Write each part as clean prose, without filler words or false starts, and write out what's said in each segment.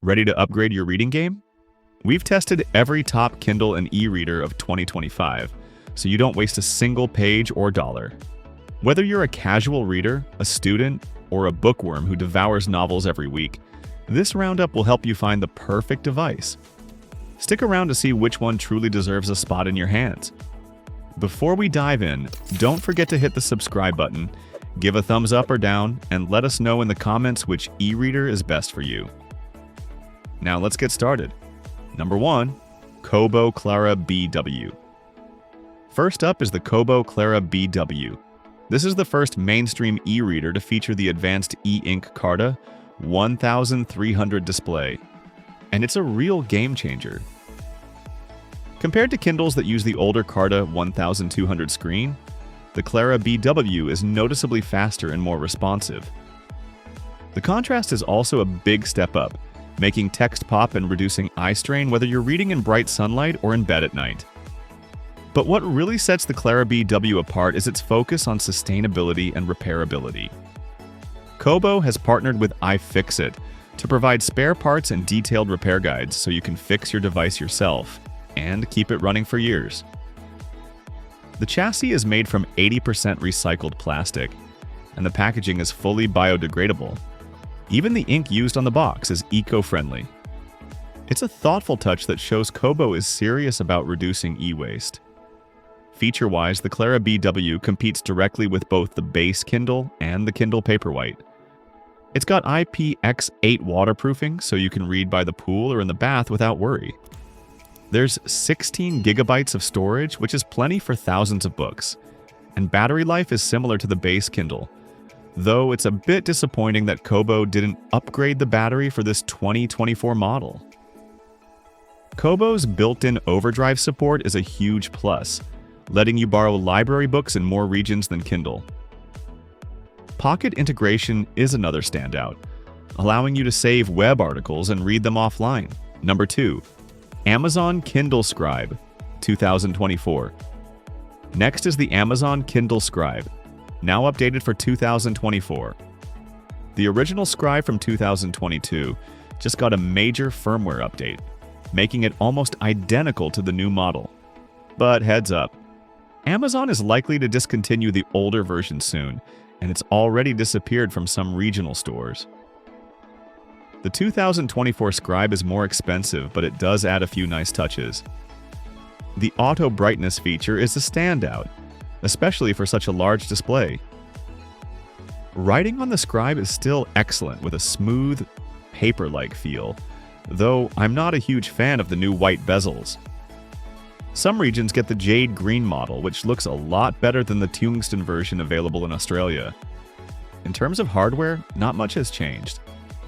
Ready to upgrade your reading game? We've tested every top Kindle and e-reader of 2025, so you don't waste a single page or dollar. Whether you're a casual reader, a student, or a bookworm who devours novels every week, this roundup will help you find the perfect device. Stick around to see which one truly deserves a spot in your hands. Before we dive in, don't forget to hit the subscribe button, give a thumbs up or down, and let us know in the comments which e-reader is best for you. Now let's get started. Number 1. Kobo Clara BW. First up is the Kobo Clara BW. This is the first mainstream e-reader to feature the advanced e-ink Carta 1300 display, and it's a real game changer. Compared to Kindles that use the older Carta 1200 screen, the Clara BW is noticeably faster and more responsive. The contrast is also a big step up, making text pop and reducing eye strain whether you're reading in bright sunlight or in bed at night. But what really sets the Clara BW apart is its focus on sustainability and repairability. Kobo has partnered with iFixit to provide spare parts and detailed repair guides so you can fix your device yourself and keep it running for years. The chassis is made from 80% recycled plastic, and the packaging is fully biodegradable. Even the ink used on the box is eco-friendly. It's a thoughtful touch that shows Kobo is serious about reducing e-waste. Feature-wise, the Clara BW competes directly with both the base Kindle and the Kindle Paperwhite. It's got IPX8 waterproofing, so you can read by the pool or in the bath without worry. There's 16 gigabytes of storage, which is plenty for thousands of books, and battery life is similar to the base Kindle, though it's a bit disappointing that Kobo didn't upgrade the battery for this 2024 model. Kobo's built-in overdrive support is a huge plus, letting you borrow library books in more regions than Kindle. Pocket integration is another standout, allowing you to save web articles and read them offline. Number 2. Amazon Kindle Scribe 2024. Next is the Amazon Kindle Scribe, now updated for 2024. The original Scribe from 2022 just got a major firmware update, making it almost identical to the new model. But heads up, Amazon is likely to discontinue the older version soon, and it's already disappeared from some regional stores. The 2024 Scribe is more expensive, but it does add a few nice touches. The auto brightness feature is a standout, especially for such a large display. Writing on the Scribe is still excellent with a smooth, paper-like feel, though I'm not a huge fan of the new white bezels. Some regions get the jade green model, which looks a lot better than the tungsten version available in Australia. In terms of hardware, not much has changed.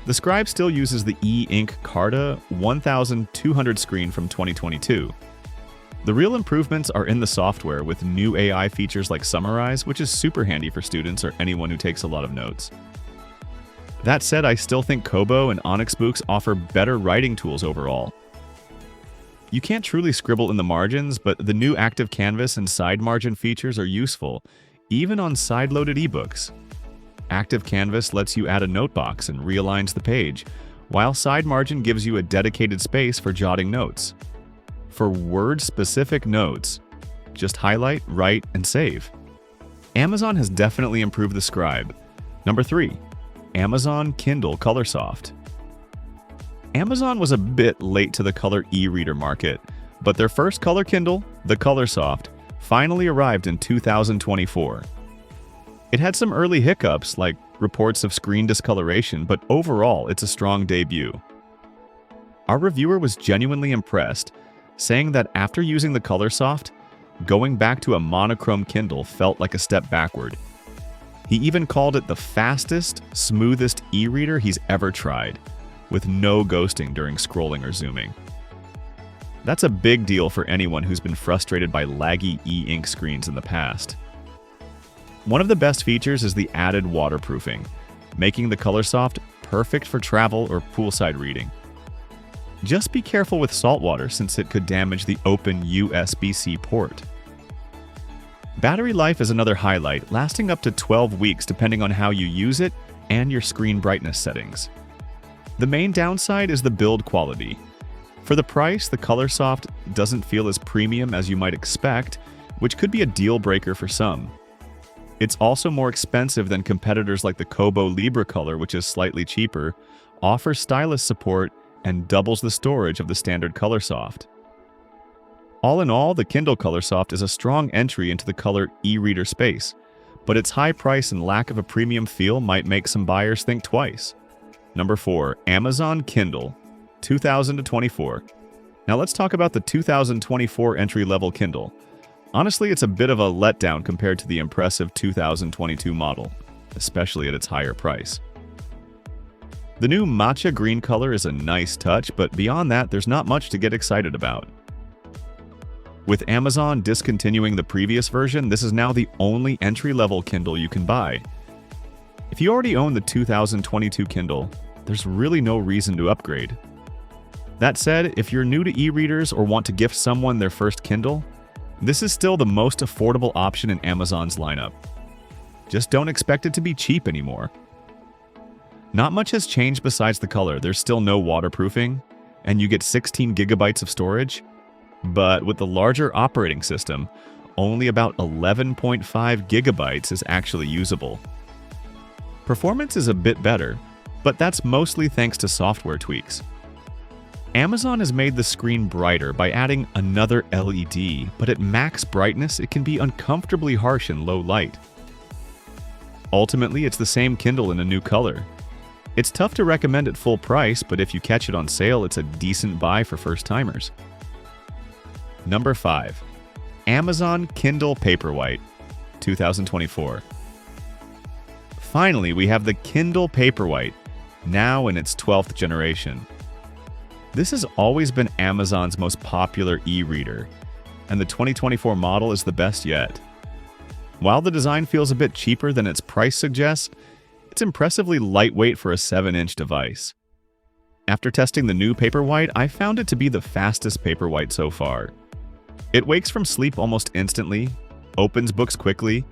The Scribe still uses the e-ink Carta 1200 screen from 2022. The real improvements are in the software with new AI features like Summarize, which is super handy for students or anyone who takes a lot of notes. That said, I still think Kobo and Onyx Books offer better writing tools overall. You can't truly scribble in the margins, but the new active canvas and side margin features are useful, even on side-loaded ebooks. Active canvas lets you add a note box and realigns the page, while side margin gives you a dedicated space for jotting notes. For word-specific notes, just highlight, write, and save. Amazon has definitely improved the Scribe. Number 3. Amazon Kindle Colorsoft. Amazon was a bit late to the color e-reader market, but their first color Kindle, the Colorsoft, finally arrived in 2024. It had some early hiccups, like reports of screen discoloration, but overall, it's a strong debut. Our reviewer was genuinely impressed, saying that after using the Colorsoft, going back to a monochrome Kindle felt like a step backward. He even called it the fastest, smoothest e-reader he's ever tried, with no ghosting during scrolling or zooming. That's a big deal for anyone who's been frustrated by laggy e-ink screens in the past. One of the best features is the added waterproofing, making the Colorsoft perfect for travel or poolside reading. Just be careful with salt water since it could damage the open USB-C port. Battery life is another highlight, lasting up to 12 weeks depending on how you use it and your screen brightness settings. The main downside is the build quality. For the price, the Colorsoft doesn't feel as premium as you might expect, which could be a deal breaker for some. It's also more expensive than competitors like the Kobo Color, which is slightly cheaper, offers stylus support, and doubles the storage of the standard Colorsoft. All in all, the Kindle Colorsoft is a strong entry into the color e-reader space, but its high price and lack of a premium feel might make some buyers think twice. Number 4. Amazon Kindle, 2024. Now let's talk about the 2024 entry-level Kindle. Honestly, it's a bit of a letdown compared to the impressive 2022 model, especially at its higher price. The new matcha green color is a nice touch, but beyond that, there's not much to get excited about. With Amazon discontinuing the previous version, this is now the only entry-level Kindle you can buy. If you already own the 2022 Kindle, there's really no reason to upgrade. That said, if you're new to e-readers or want to gift someone their first Kindle, this is still the most affordable option in Amazon's lineup. Just don't expect it to be cheap anymore. Not much has changed besides the color. There's still no waterproofing, and you get 16 gigabytes of storage. But with the larger operating system, only about 11.5 gigabytes is actually usable. Performance is a bit better, but that's mostly thanks to software tweaks. Amazon has made the screen brighter by adding another LED, but at max brightness it can be uncomfortably harsh in low light. Ultimately, it's the same Kindle in a new color. It's tough to recommend at full price, but if you catch it on sale, it's a decent buy for first-timers. Number 5. Amazon Kindle Paperwhite, 2024. Finally, we have the Kindle Paperwhite, now in its 12th generation. This has always been Amazon's most popular e-reader, and the 2024 model is the best yet. While the design feels a bit cheaper than its price suggests, it's impressively lightweight for a 7-inch device. After testing the new Paperwhite, I found it to be the fastest Paperwhite so far. It wakes from sleep almost instantly, opens books quickly,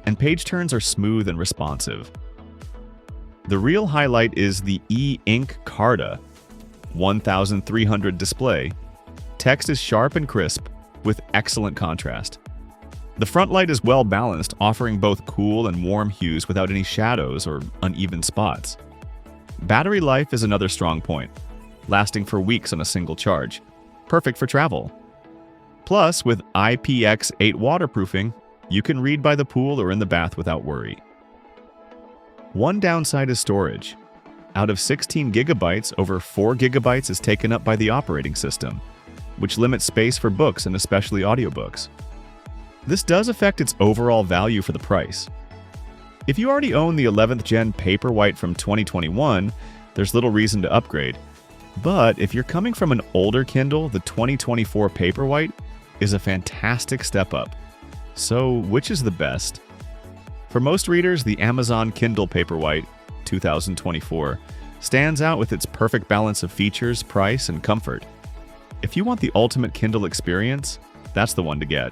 and page turns are smooth and responsive. The real highlight is the e-ink Carta 1300 display. Text is sharp and crisp, with excellent contrast. The front light is well balanced, offering both cool and warm hues without any shadows or uneven spots. Battery life is another strong point, lasting for weeks on a single charge, perfect for travel. Plus, with IPX8 waterproofing, you can read by the pool or in the bath without worry. One downside is storage. Out of 16 gigabytes, over 4 gigabytes is taken up by the operating system, which limits space for books and especially audiobooks. This does affect its overall value for the price. If you already own the 11th gen Paperwhite from 2021, there's little reason to upgrade. But if you're coming from an older Kindle, the 2024 Paperwhite is a fantastic step up. So, which is the best? For most readers, the Amazon Kindle Paperwhite 2024 stands out with its perfect balance of features, price, and comfort. If you want the ultimate Kindle experience, that's the one to get.